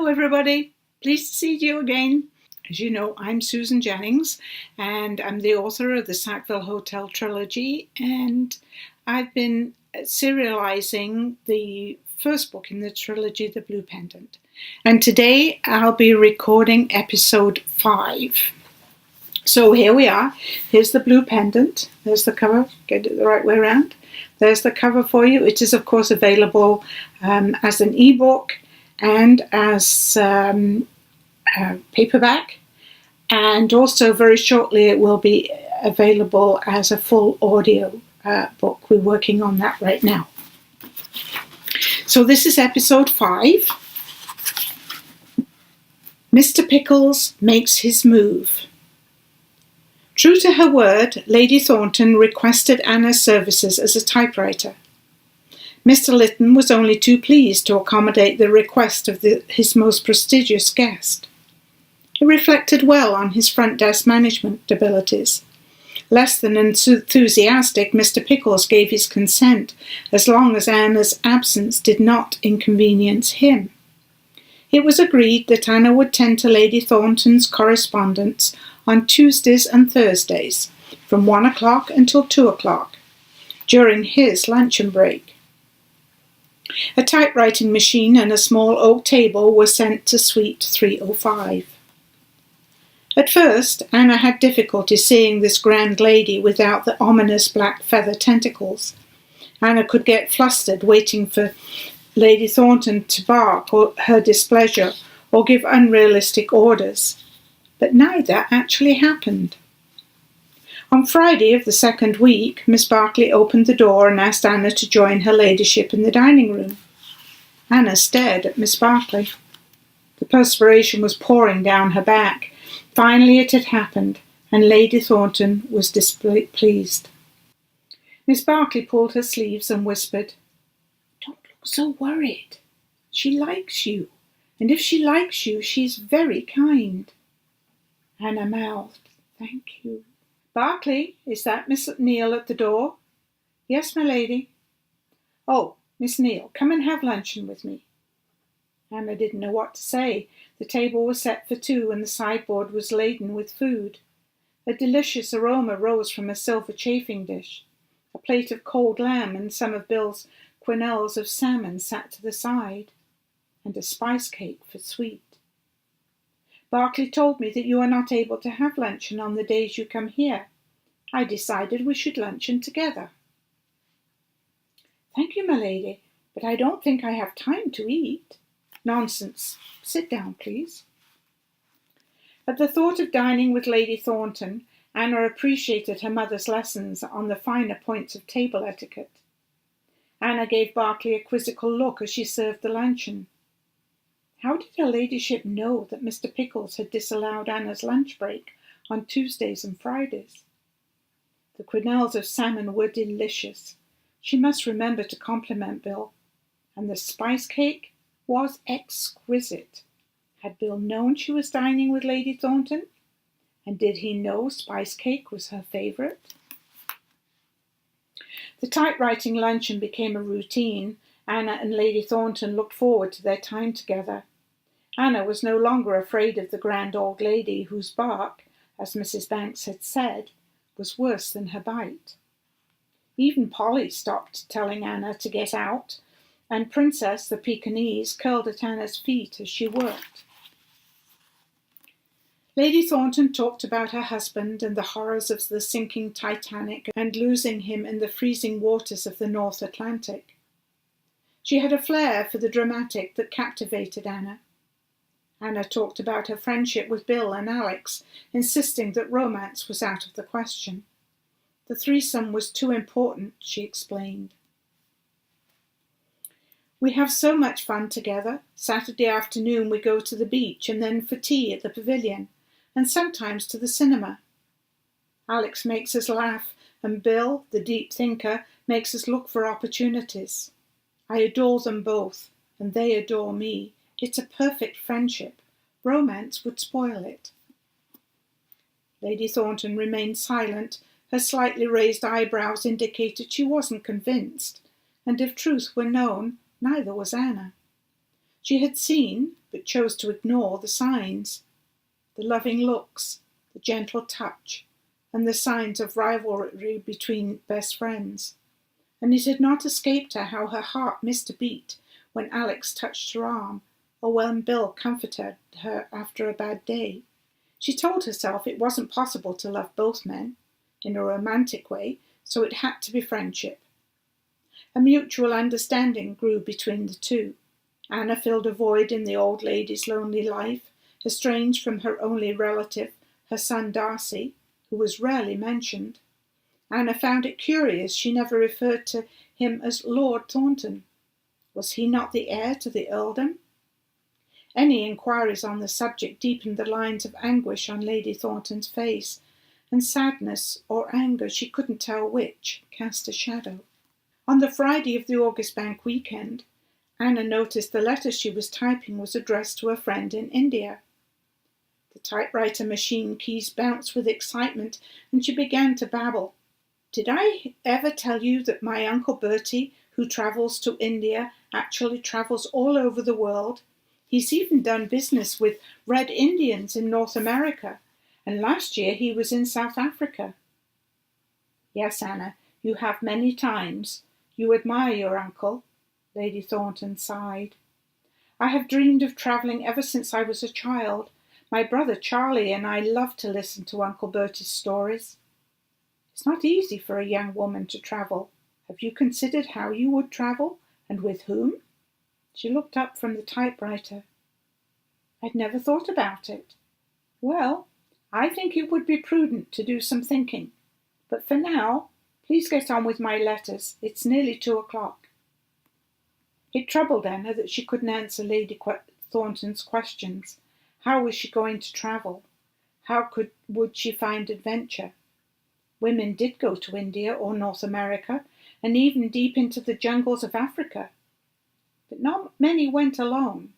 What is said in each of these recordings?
Hello everybody, pleased to see you again. As you know, I'm Susan Jennings and I'm the author of the Sackville Hotel trilogy, and I've been serializing the first book in the trilogy, The Blue Pendant. And today I'll be recording episode 5. So here we are. Here's the Blue Pendant. There's the cover. Get it the right way around. There's the cover for you. It is of course available as an ebook and as paperback, and also very shortly it will be available as a full audio book. We're working on that right now. So this is episode 5. Mr. Pickles makes his move. True to her word, Lady Thornton requested Anna's services as a typewriter. Mr. Lytton was only too pleased to accommodate the request of his most prestigious guest. It reflected well on his front desk management abilities. Less than enthusiastic, Mr. Pickles gave his consent as long as Anna's absence did not inconvenience him. It was agreed that Anna would tend to Lady Thornton's correspondence on Tuesdays and Thursdays, from 1 o'clock until 2 o'clock, during his luncheon break. A typewriting machine and a small oak table were sent to suite 305. At first, Anna had difficulty seeing this grand lady without the ominous black feather tentacles. Anna could get flustered waiting for Lady Thornton to bark her displeasure or give unrealistic orders. But neither actually happened. On Friday of the second week, Miss Barclay opened the door and asked Anna to join her ladyship in the dining room. Anna stared at Miss Barclay. The perspiration was pouring down her back. Finally it had happened, and Lady Thornton was displeased. Miss Barclay pulled her sleeves and whispered, "Don't look so worried. She likes you, and if she likes you, she's very kind." Anna mouthed, "Thank you." "Barclay, is that Miss Neal at the door?" "Yes, my lady." "Oh, Miss Neal, come and have luncheon with me." Anna didn't know what to say. The table was set for 2 and the sideboard was laden with food. A delicious aroma rose from a silver chafing dish. A plate of cold lamb and some of Bill's quenelles of salmon sat to the side, and a spice cake for sweet. "Barclay told me that you are not able to have luncheon on the days you come here. I decided we should luncheon together." "Thank you, my lady, but I don't think I have time to eat." "Nonsense. Sit down, please." At the thought of dining with Lady Thornton, Anna appreciated her mother's lessons on the finer points of table etiquette. Anna gave Barclay a quizzical look as she served the luncheon. How did her ladyship know that Mr. Pickles had disallowed Anna's lunch break on Tuesdays and Fridays? The quenelles of salmon were delicious. She must remember to compliment Bill. And the spice cake was exquisite. Had Bill known she was dining with Lady Thornton? And did he know spice cake was her favourite? The typewriting luncheon became a routine. Anna and Lady Thornton looked forward to their time together. Anna was no longer afraid of the grand old lady whose bark, as Mrs. Banks had said, was worse than her bite. Even Polly stopped telling Anna to get out, and Princess, the Pekingese, curled at Anna's feet as she worked. Lady Thornton talked about her husband and the horrors of the sinking Titanic and losing him in the freezing waters of the North Atlantic. She had a flair for the dramatic that captivated Anna. Anna talked about her friendship with Bill and Alex, insisting that romance was out of the question. The threesome was too important, she explained. "We have so much fun together. Saturday afternoon we go to the beach and then for tea at the pavilion, and sometimes to the cinema. Alex makes us laugh, and Bill, the deep thinker, makes us look for opportunities. I adore them both, and they adore me. It's a perfect friendship. Romance would spoil it." Lady Thornton remained silent. Her slightly raised eyebrows indicated she wasn't convinced, and if truth were known, neither was Anna. She had seen, but chose to ignore, the signs, the loving looks, the gentle touch, and the signs of rivalry between best friends. And it had not escaped her how her heart missed a beat when Alex touched her arm, or when Bill comforted her after a bad day. She told herself it wasn't possible to love both men in a romantic way, so it had to be friendship. A mutual understanding grew between the two. Anna filled a void in the old lady's lonely life, estranged from her only relative, her son Darcy, who was rarely mentioned. Anna found it curious she never referred to him as Lord Thornton. Was he not the heir to the earldom? Any inquiries on the subject deepened the lines of anguish on Lady Thornton's face, and sadness or anger, she couldn't tell which, cast a shadow. On the Friday of the August Bank weekend, Anna noticed the letter she was typing was addressed to a friend in India. The typewriter machine keys bounced with excitement, and she began to babble. Did I ever tell you that my Uncle Bertie, who travels to India, actually travels all over the world? He's even done business with Red Indians in North America, and last year he was in South Africa. Yes, Anna, you have many times. You admire your uncle, Lady Thornton sighed. I have dreamed of travelling ever since I was a child. My brother Charlie and I love to listen to Uncle Bertie's stories. It's not easy for a young woman to travel. Have you considered how you would travel, and with whom? She looked up from the typewriter. I'd never thought about it. Well, I think it would be prudent to do some thinking. But for now, please get on with my letters. It's nearly 2:00. It troubled Anna that she couldn't answer Lady Thornton's questions. How was she going to travel? How would she find adventure? Women did go to India or North America, and even deep into the jungles of Africa. But not many went alone.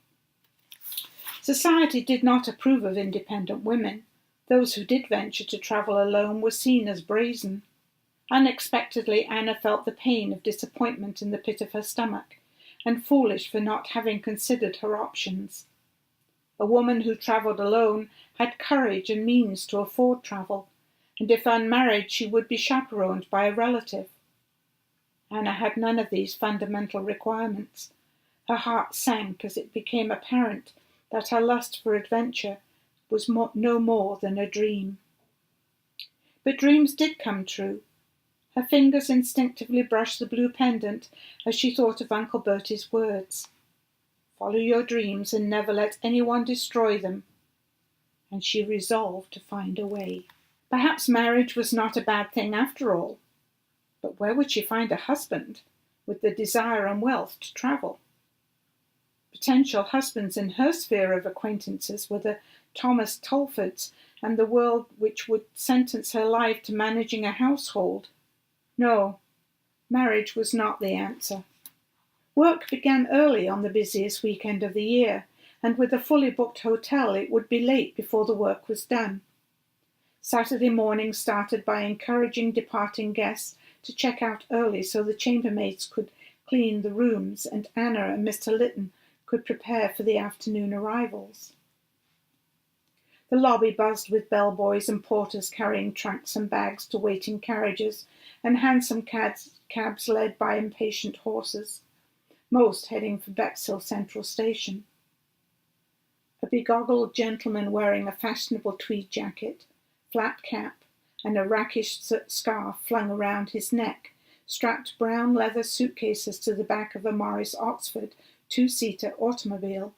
Society did not approve of independent women. Those who did venture to travel alone were seen as brazen. Unexpectedly, Anna felt the pain of disappointment in the pit of her stomach, and foolish for not having considered her options. A woman who travelled alone had courage and means to afford travel, and if unmarried she would be chaperoned by a relative. Anna had none of these fundamental requirements. Her heart sank as it became apparent that her lust for adventure was no more than a dream. But dreams did come true. Her fingers instinctively brushed the blue pendant as she thought of Uncle Bertie's words. Follow your dreams and never let anyone destroy them. And she resolved to find a way. Perhaps marriage was not a bad thing after all. But where would she find a husband with the desire and wealth to travel? Potential husbands in her sphere of acquaintances were the Thomas Tolfords and the world which would sentence her life to managing a household. No, marriage was not the answer. Work began early on the busiest weekend of the year, and with a fully booked hotel it would be late before the work was done. Saturday morning started by encouraging departing guests to check out early so the chambermaids could clean the rooms and Anna and Mr. Lytton could prepare for the afternoon arrivals. The lobby buzzed with bellboys and porters carrying trunks and bags to waiting carriages and hansom cabs led by impatient horses, most heading for Bexhill Central Station. A begoggled gentleman wearing a fashionable tweed jacket, flat cap, and a rakish scarf flung around his neck, strapped brown leather suitcases to the back of a Morris Oxford two-seater automobile.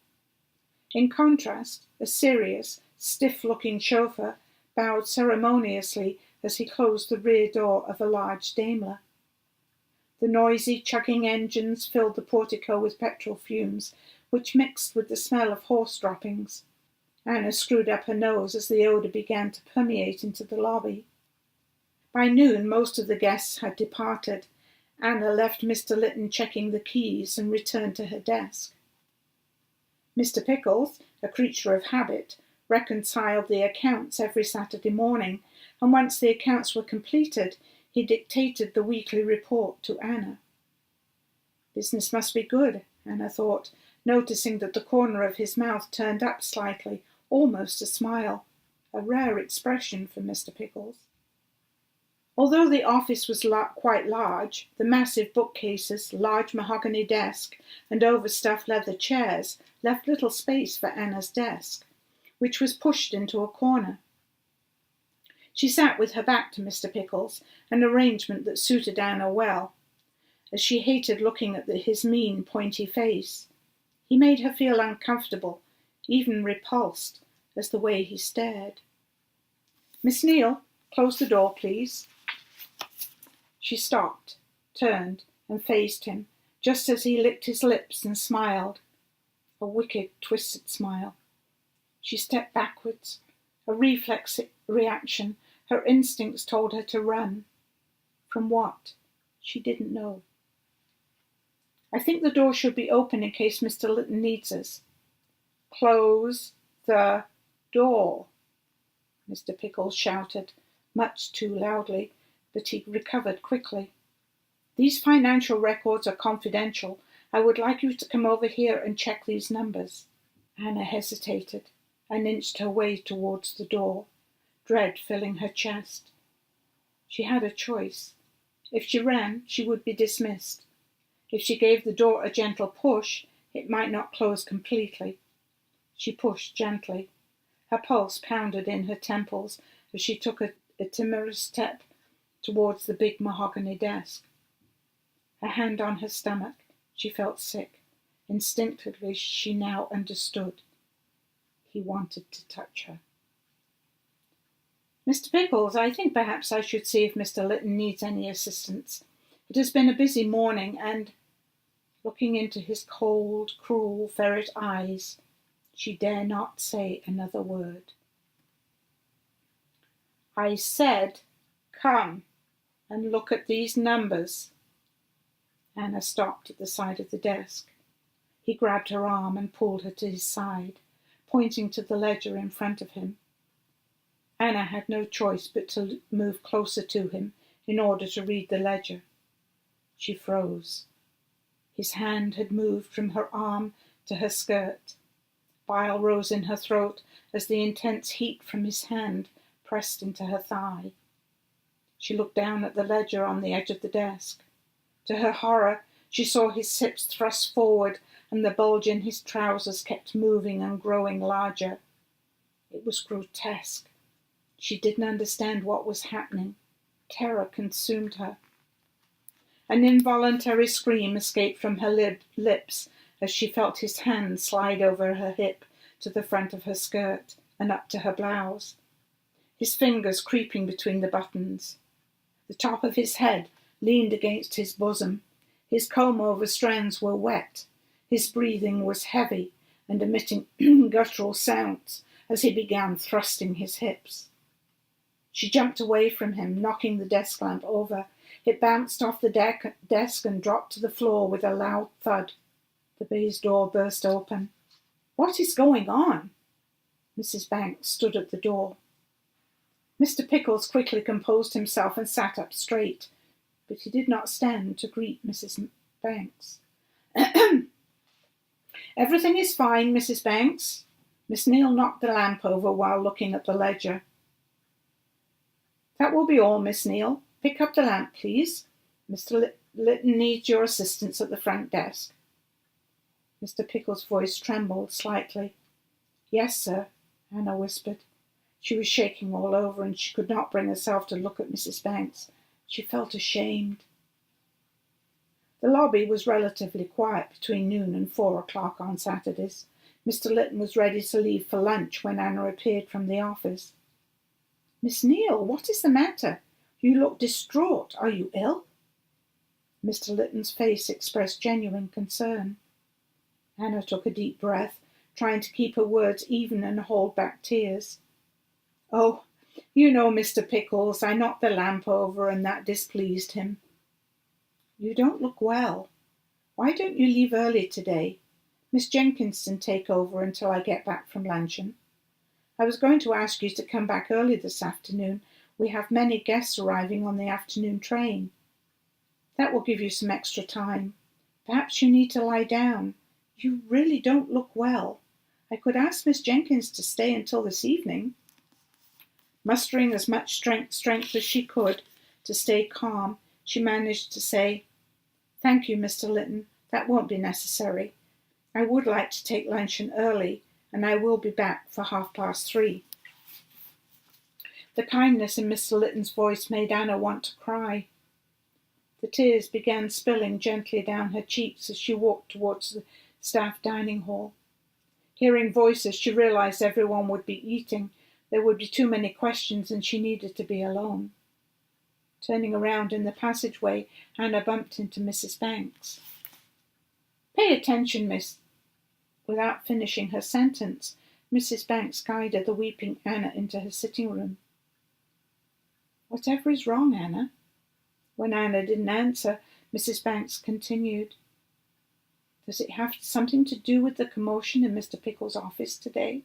In contrast, a serious, stiff-looking chauffeur bowed ceremoniously as he closed the rear door of a large Daimler. The noisy, chugging engines filled the portico with petrol fumes, which mixed with the smell of horse droppings. Anna screwed up her nose as the odour began to permeate into the lobby. By noon, most of the guests had departed. Anna left Mr. Lytton checking the keys and returned to her desk. Mr. Pickles, a creature of habit, reconciled the accounts every Saturday morning, and once the accounts were completed, he dictated the weekly report to Anna. Business must be good, Anna thought, noticing that the corner of his mouth turned up slightly, almost a smile, a rare expression for Mr. Pickles. Although the office was quite large, the massive bookcases, large mahogany desk, and overstuffed leather chairs left little space for Anna's desk, which was pushed into a corner. She sat with her back to Mr. Pickles, an arrangement that suited Anna well, as she hated looking at his mean, pointy face. He made her feel uncomfortable, even repulsed, as the way he stared. "Miss Neal, close the door, please." She stopped, turned, and faced him, just as he licked his lips and smiled. A wicked, twisted smile. She stepped backwards, a reflex reaction. Her instincts told her to run. From what? She didn't know. "I think the door should be open in case Mr. Litton needs us." "Close the door," Mr. Pickles shouted, much too loudly, but he recovered quickly. "These financial records are confidential. I would like you to come over here and check these numbers." Anna hesitated and inched her way towards the door, dread filling her chest. She had a choice. If she ran, she would be dismissed. If she gave the door a gentle push, it might not close completely. She pushed gently. Her pulse pounded in her temples as she took a timorous step towards the big mahogany desk. Her hand on her stomach, she felt sick. Instinctively, she now understood. He wanted to touch her. "Mr. Pickles, I think perhaps I should see if Mr. Litton needs any assistance. It has been a busy morning and," looking into his cold, cruel ferret eyes, she dare not say another word. "I said, come and look at these numbers." Anna stopped at the side of the desk. He grabbed her arm and pulled her to his side, pointing to the ledger in front of him. Anna had no choice but to move closer to him in order to read the ledger. She froze. His hand had moved from her arm to her skirt. Bile rose in her throat as the intense heat from his hand pressed into her thigh. She looked down at the ledger on the edge of the desk. To her horror, she saw his hips thrust forward and the bulge in his trousers kept moving and growing larger. It was grotesque. She didn't understand what was happening. Terror consumed her. An involuntary scream escaped from her lips as she felt his hand slide over her hip to the front of her skirt and up to her blouse, his fingers creeping between the buttons. The top of his head leaned against his bosom. His comb-over strands were wet. His breathing was heavy and emitting guttural sounds as he began thrusting his hips. She jumped away from him, knocking the desk lamp over. It bounced off the desk and dropped to the floor with a loud thud. The baize door burst open. "What is going on?" Mrs. Banks stood at the door. Mr. Pickles quickly composed himself and sat up straight, but he did not stand to greet Mrs. Banks. "Everything is fine, Mrs. Banks." Miss Neal knocked the lamp over while looking at the ledger. "That will be all, Miss Neal. Pick up the lamp, please. Mr. Litton needs your assistance at the front desk." Mr. Pickles' voice trembled slightly. "Yes, sir," Anna whispered. She was shaking all over and she could not bring herself to look at Mrs. Banks. She felt ashamed. The lobby was relatively quiet between noon and 4 o'clock on Saturdays. Mr. Litton was ready to leave for lunch when Anna appeared from the office. "Miss Neal, what is the matter? You look distraught. Are you ill?" Mr. Litton's face expressed genuine concern. Anna took a deep breath, trying to keep her words even and hold back tears. "Oh, you know, Mr. Pickles, I knocked the lamp over and that displeased him." "You don't look well. Why don't you leave early today? Miss Jenkinson take over until I get back from luncheon. I was going to ask you to come back early this afternoon. We have many guests arriving on the afternoon train. That will give you some extra time. Perhaps you need to lie down. You really don't look well. I could ask Miss Jenkins to stay until this evening." Mustering as much strength as she could to stay calm, she managed to say, "Thank you, Mr. Litton. That won't be necessary. I would like to take luncheon early, and I will be back for 3:30. The kindness in Mr. Litton's voice made Anna want to cry. The tears began spilling gently down her cheeks as she walked towards the staff dining hall. Hearing voices, she realized everyone would be eating. There would be too many questions, and she needed to be alone. Turning around in the passageway, Anna bumped into Mrs. Banks. "Pay attention, miss." Without finishing her sentence, Mrs. Banks guided the weeping Anna into her sitting room. "Whatever is wrong, Anna?" When Anna didn't answer, Mrs. Banks continued, "Does it have something to do with the commotion in Mr. Pickles' office today?"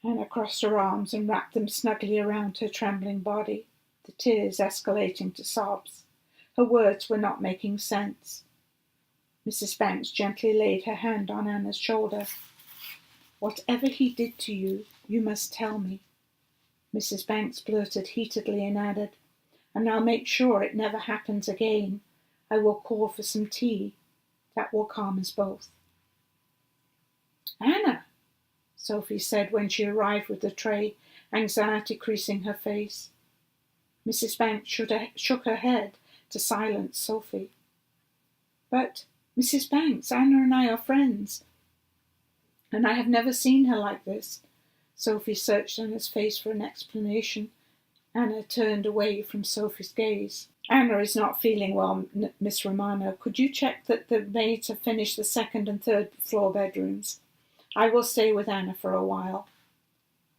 Anna crossed her arms and wrapped them snugly around her trembling body, the tears escalating to sobs. Her words were not making sense. Mrs. Banks gently laid her hand on Anna's shoulder. "Whatever he did to you, you must tell me." Mrs. Banks blurted heatedly and added, "And I'll make sure it never happens again. I will call for some tea. That will calm us both." "Anna," Sophie said when she arrived with the tray, anxiety creasing her face. Mrs. Banks shook her head to silence Sophie. "But, Mrs. Banks, Anna and I are friends, and I have never seen her like this." Sophie searched Anna's face for an explanation. Anna turned away from Sophie's gaze. "Anna is not feeling well, Miss Romano. Could you check that the maids have finished the second and third floor bedrooms? I will stay with Anna for a while."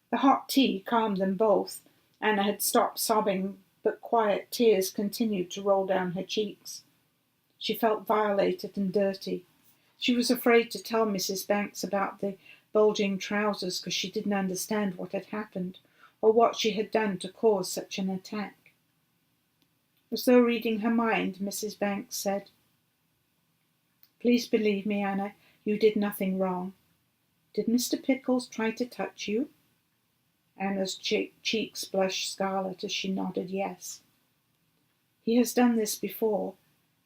The hot tea calmed them both. Anna had stopped sobbing, but quiet tears continued to roll down her cheeks. She felt violated and dirty. She was afraid to tell Mrs. Banks about the bulging trousers because she didn't understand what had happened or what she had done to cause such an attack. As though reading her mind, Mrs. Banks said, "Please believe me, Anna, you did nothing wrong. Did Mr. Pickles try to touch you?" Anna's cheeks blushed scarlet as she nodded yes. "He has done this before.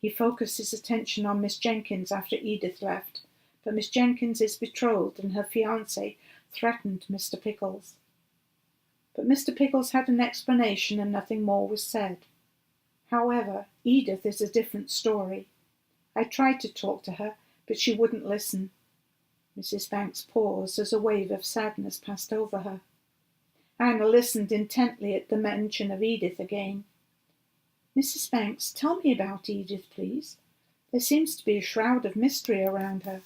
He focused his attention on Miss Jenkins after Edith left, but Miss Jenkins is betrothed and her fiancé threatened Mr. Pickles." But Mr. Pickles had an explanation and nothing more was said. "However, Edith is a different story. I tried to talk to her, but she wouldn't listen." Mrs. Banks paused as a wave of sadness passed over her. Anna listened intently at the mention of Edith again. "Mrs. Banks, tell me about Edith, please. There seems to be a shroud of mystery around her."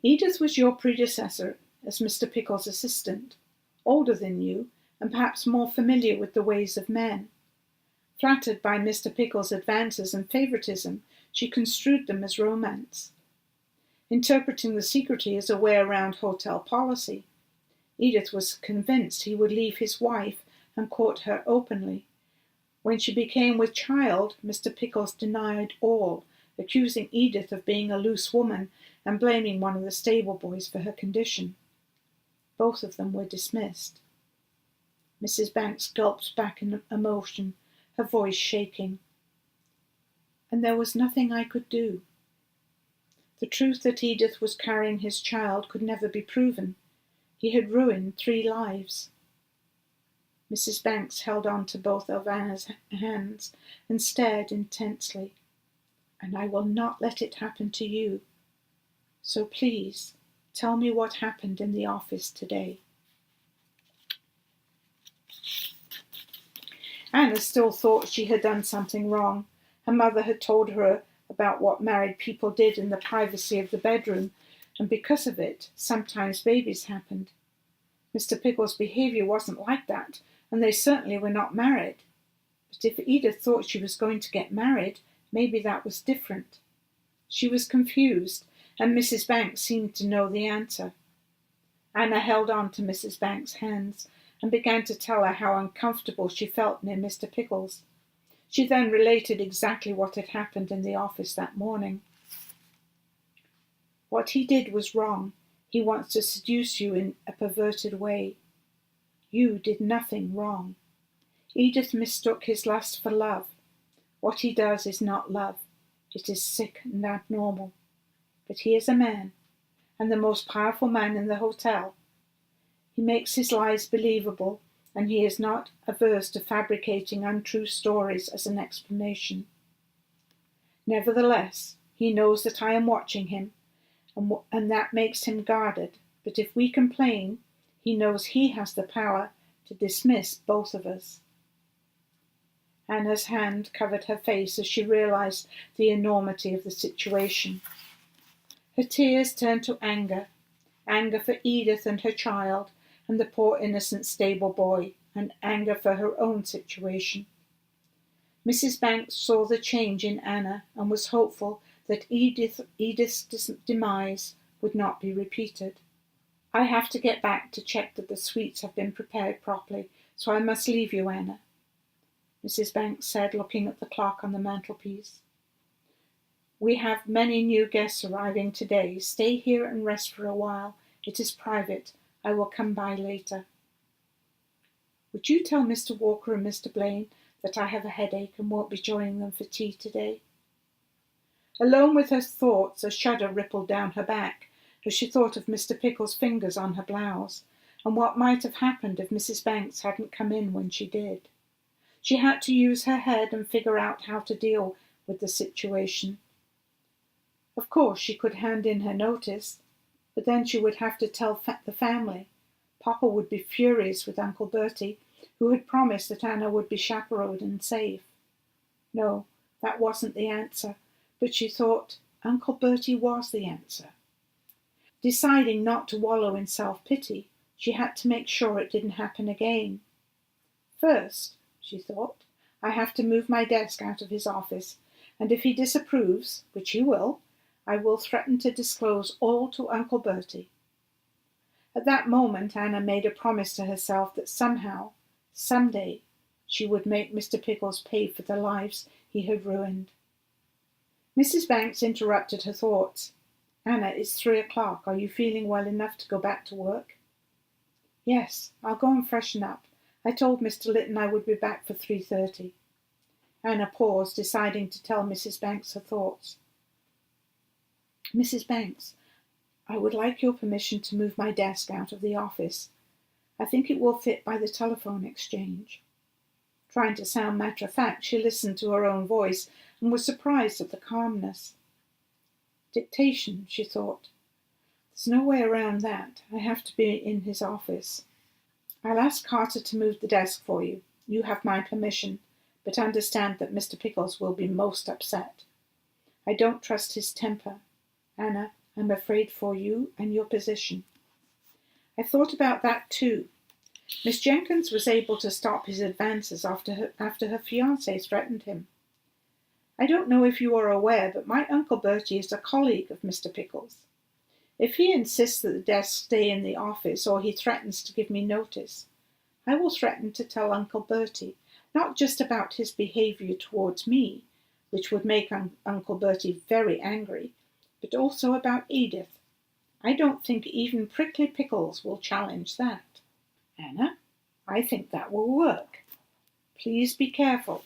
"Edith was your predecessor as Mr. Pickles' assistant, older than you, and perhaps more familiar with the ways of men. Flattered by Mr. Pickles' advances and favoritism, she construed them as romance. Interpreting the secrecy as a way around hotel policy, Edith was convinced he would leave his wife and court her openly. When she became with child, Mr. Pickles denied all, accusing Edith of being a loose woman and blaming one of the stable boys for her condition. Both of them were dismissed." Mrs. Banks gulped back in emotion, her voice shaking. "And there was nothing I could do. The truth that Edith was carrying his child could never be proven. He had ruined 3 lives. Mrs. Banks held on to both of Anna's hands and stared intensely. "And I will not let it happen to you. So please, tell me what happened in the office today." Anna still thought she had done something wrong. Her mother had told her about what married people did in the privacy of the bedroom, and because of it, sometimes babies happened. Mr. Pickles' behavior wasn't like that, and they certainly were not married. But if Edith thought she was going to get married, maybe that was different. She was confused, and Mrs. Banks seemed to know the answer. Anna held on to Mrs. Banks' hands and began to tell her how uncomfortable she felt near Mr. Pickles. She then related exactly what had happened in the office that morning. What he did was wrong. He wants to seduce you in a perverted way. You did nothing wrong. Edith mistook his lust for love. What he does is not love. It is sick and abnormal. But he is a man, and the most powerful man in the hotel. He makes his lies believable, and he is not averse to fabricating untrue stories as an explanation. Nevertheless, he knows that I am watching him, and that makes him guarded. But if we complain, he knows he has the power to dismiss both of us. Anna's hand covered her face as she realized the enormity of the situation. Her tears turned to anger for Edith and her child, and the poor innocent stable boy, and anger for her own situation. Mrs. Banks saw the change in Anna and was hopeful that Edith's demise would not be repeated. I have to get back to check that the sweets have been prepared properly, so I must leave you, Anna, Mrs. Banks said, looking at the clock on the mantelpiece. We have many new guests arriving today. Stay here and rest for a while. It is private. I will come by later. Would you tell Mr. Walker and Mr. Blaine that I have a headache and won't be joining them for tea today? Alone with her thoughts, a shudder rippled down her back as she thought of Mr. Pickles' fingers on her blouse, and what might have happened if Mrs. Banks hadn't come in when she did. She had to use her head and figure out how to deal with the situation. Of course, she could hand in her notice, but then she would have to tell the family. Papa would be furious with Uncle Bertie, who had promised that Anna would be chaperoned and safe. No, that wasn't the answer, but she thought Uncle Bertie was the answer. Deciding not to wallow in self-pity, she had to make sure it didn't happen again. First, she thought, I have to move my desk out of his office, and if he disapproves, which he will, I will threaten to disclose all to Uncle Bertie. At that moment, Anna made a promise to herself that somehow, someday, she would make Mr. Pickles pay for the lives he had ruined. Mrs. Banks interrupted her thoughts. Anna, it's 3:00. Are you feeling well enough to go back to work? Yes, I'll go and freshen up. I told Mr. Litton I would be back for 3:30. Anna paused, deciding to tell Mrs. Banks her thoughts. Mrs. Banks, I would like your permission to move my desk out of the office. I think it will fit by the telephone exchange. Trying to sound matter-of-fact, she listened to her own voice and was surprised at the calmness. Dictation, she thought. There's no way around that. I have to be in his office. I'll ask Carter to move the desk for you. You have my permission, but understand that Mr. Pickles will be most upset. I don't trust his temper. Anna, I'm afraid for you and your position. I thought about that too. Miss Jenkins was able to stop his advances after her fiancé threatened him. I don't know if you are aware, but my Uncle Bertie is a colleague of Mr. Pickles. If he insists that the desk stay in the office, or he threatens to give me notice, I will threaten to tell Uncle Bertie, not just about his behaviour towards me, which would make Uncle Bertie very angry, but also about Edith. I don't think even Prickly Pickles will challenge that. Anna, I think that will work. Please be careful.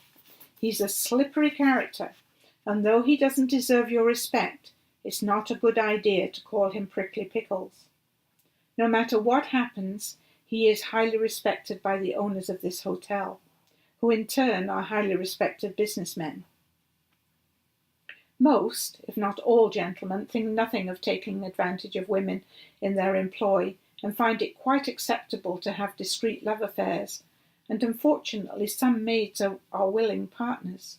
He's a slippery character, and though he doesn't deserve your respect, it's not a good idea to call him Prickly Pickles. No matter what happens, he is highly respected by the owners of this hotel, who in turn are highly respected businessmen. Most, if not all gentlemen, think nothing of taking advantage of women in their employ and find it quite acceptable to have discreet love affairs, and unfortunately some maids are willing partners.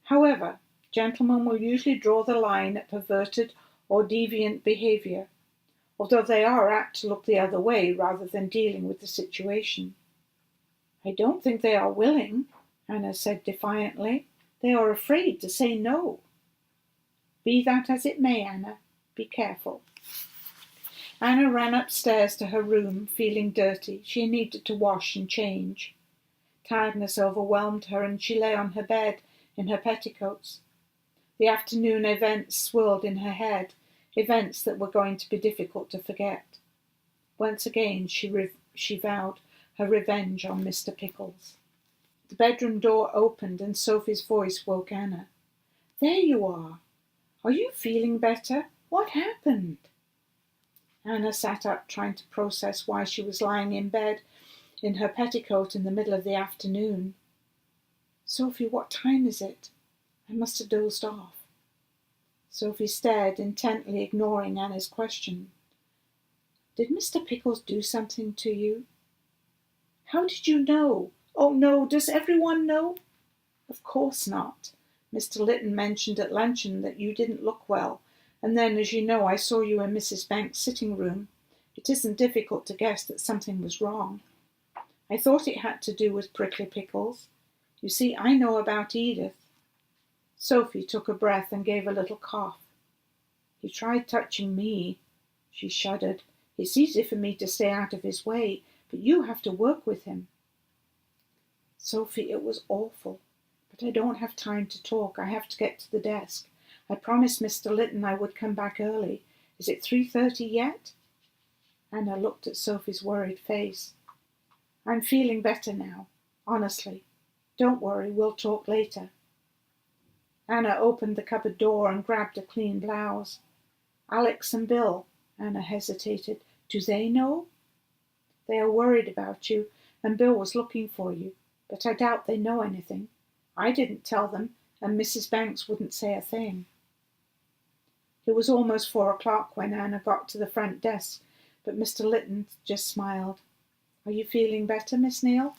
However, gentlemen will usually draw the line at perverted or deviant behaviour, although they are apt to look the other way rather than dealing with the situation. I don't think they are willing, Anna said defiantly. They are afraid to say no. Be that as it may, Anna, be careful. Anna ran upstairs to her room, feeling dirty. She needed to wash and change. Tiredness overwhelmed her, and she lay on her bed in her petticoats. The afternoon events swirled in her head, events that were going to be difficult to forget. Once again she vowed her revenge on Mr. Pickles. The bedroom door opened and Sophie's voice woke Anna. "There you are! Are you feeling better? What happened?" Anna sat up, trying to process why she was lying in bed in her petticoat in the middle of the afternoon. "Sophie, what time is it? I must have dozed off." Sophie stared, intently ignoring Anna's question. "Did Mr. Pickles do something to you?" "How did you know? Oh no, does everyone know?" "Of course not. Mr. Litton mentioned at luncheon that you didn't look well, and then, as you know, I saw you in Mrs. Banks' sitting room. It isn't difficult to guess that something was wrong. I thought it had to do with Prickly Pickles. You see, I know about Edith." Sophie took a breath and gave a little cough. "He tried touching me." She shuddered. "It's easy for me to stay out of his way, but you have to work with him." "Sophie, it was awful, but I don't have time to talk. I have to get to the desk. I promised Mr. Litton I would come back early. Is it 3:30 yet?" Anna looked at Sophie's worried face. "I'm feeling better now, honestly. Don't worry, we'll talk later." Anna opened the cupboard door and grabbed a clean blouse. "Alex and Bill," Anna hesitated. "Do they know?" "They are worried about you, and Bill was looking for you, but I doubt they know anything. I didn't tell them, and Mrs. Banks wouldn't say a thing." It was almost 4:00 when Anna got to the front desk, but Mr. Litton just smiled. "Are you feeling better, Miss Neal?"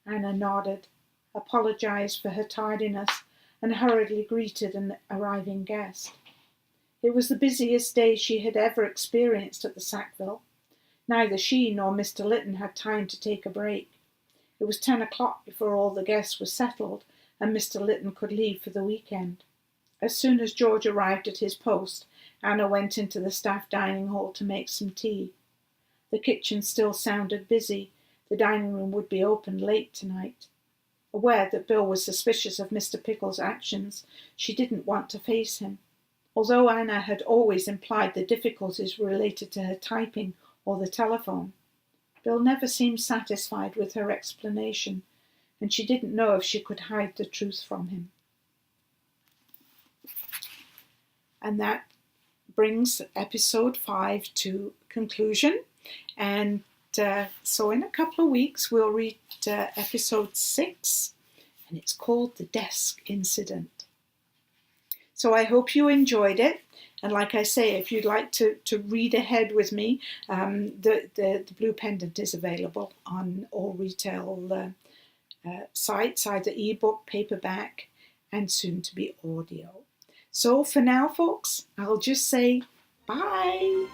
Anna nodded, apologized for her tardiness, and hurriedly greeted an arriving guest. It was the busiest day she had ever experienced at the Sackville. Neither she nor Mr. Litton had time to take a break. It was 10:00 before all the guests were settled, and Mr. Litton could leave for the weekend. As soon as George arrived at his post, Anna went into the staff dining hall to make some tea. The kitchen still sounded busy. The dining room would be opened late tonight. Aware that Bill was suspicious of Mr. Pickles' actions, she didn't want to face him. Although Anna had always implied the difficulties related to her typing or the telephone, Bill never seemed satisfied with her explanation, and she didn't know if she could hide the truth from him. And that brings episode 5 to conclusion. And so in a couple of weeks, we'll read episode 6, and it's called The Desk Incident. So I hope you enjoyed it. And like I say, if you'd like to read ahead with me, the Blue Pendant is available on all retail sites, either ebook, paperback, and soon to be audio. So for now, folks, I'll just say bye.